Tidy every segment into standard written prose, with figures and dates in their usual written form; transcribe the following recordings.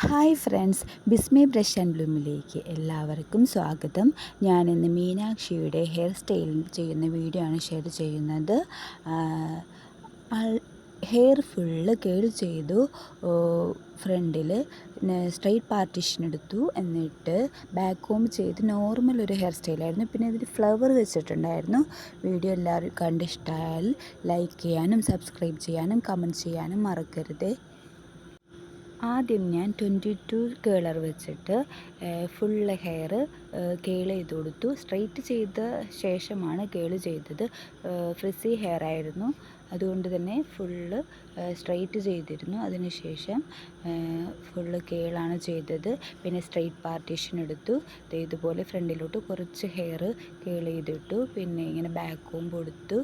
Hi friends, Bismi brush and ബ്ലൂമിലേക്ക് എല്ലാവർക്കും സ്വാഗതം. ഞാനിന്ന് മീനാക്ഷിയുടെ ഹെയർ സ്റ്റൈൽ ചെയ്യുന്ന വീഡിയോ ആണ് ഷെയർ ചെയ്യുന്നത്. ഹെയർ ഫുള്ള് കേൾ ചെയ്തു. ഫ്രണ്ടിൽ സ്ട്രെയിറ്റ് പാർട്ടീഷൻ എടുത്തു, എന്നിട്ട് ബാക്ക് കോംബ് ചെയ്ത് നോർമൽ ഒരു ഹെയർ സ്റ്റൈലായിരുന്നു. പിന്നെ ഇതിൽ ഫ്ലവർ വെച്ചിട്ടുണ്ടായിരുന്നു. വീഡിയോ എല്ലാവരും കണ്ടിഷ്ടമായാൽ ലൈക്ക് ചെയ്യാനും സബ്സ്ക്രൈബ് ചെയ്യാനും കമൻറ്റ് ചെയ്യാനും മറക്കരുത്. ആദ്യം ഞാൻ 22 കേളർ വെച്ചിട്ട് ഫുള്ള് ഹെയർ കേൾ ചെയ്ത് കൊടുത്തു. സ്ട്രെയിറ്റ് ചെയ്ത ശേഷമാണ് കേൾ ചെയ്തത്. ഫ്രിസി ഹെയർ ആയിരുന്നു, അതുകൊണ്ട് തന്നെ ഫുള്ള് സ്ട്രെയിറ്റ് ചെയ്തിരുന്നു. അതിനുശേഷം ഫുള്ള് കേളാണ് ചെയ്തത്. പിന്നെ സ്ട്രെയിറ്റ് പാർട്ടീഷൻ എടുത്തു. ഇതുപോലെ ഫ്രണ്ടിലോട്ട് കുറച്ച് ഹെയർ കേൾ ചെയ്തിട്ടു. പിന്നെ ഇങ്ങനെ ബാക്ക് കോംബ് കൊടുത്തു.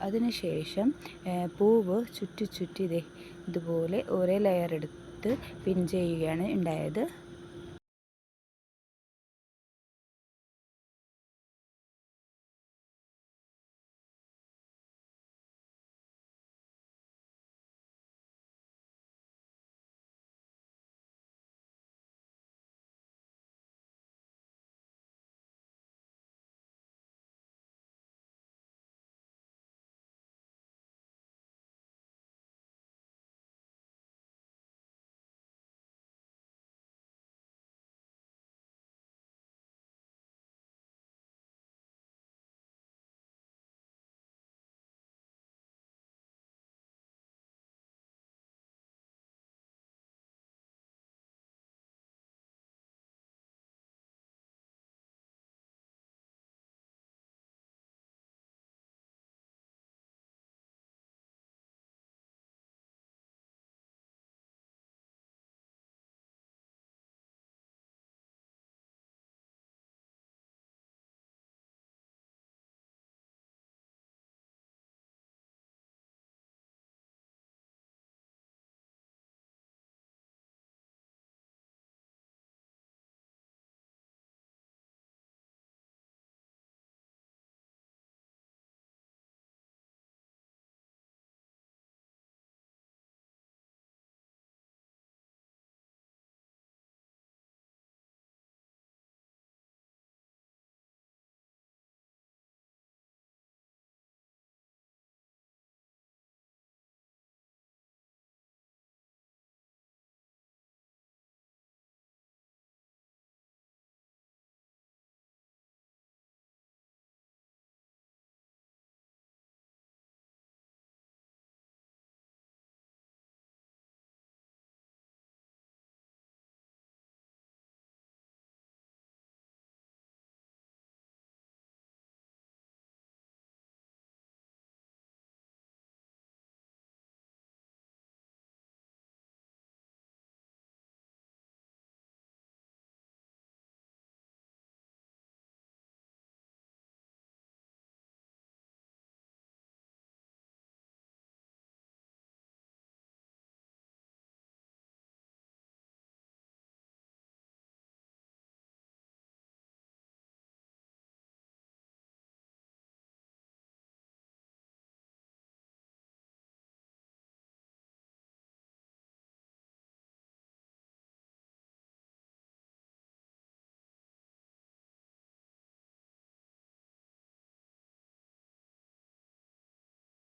അതിനുശേഷം പൂവ് ചുറ്റി ഇതുപോലെ ഒരേ ലെയർ എടുത്ത് പിൻ ചെയ്യുകയാണ് ഉണ്ടായത്.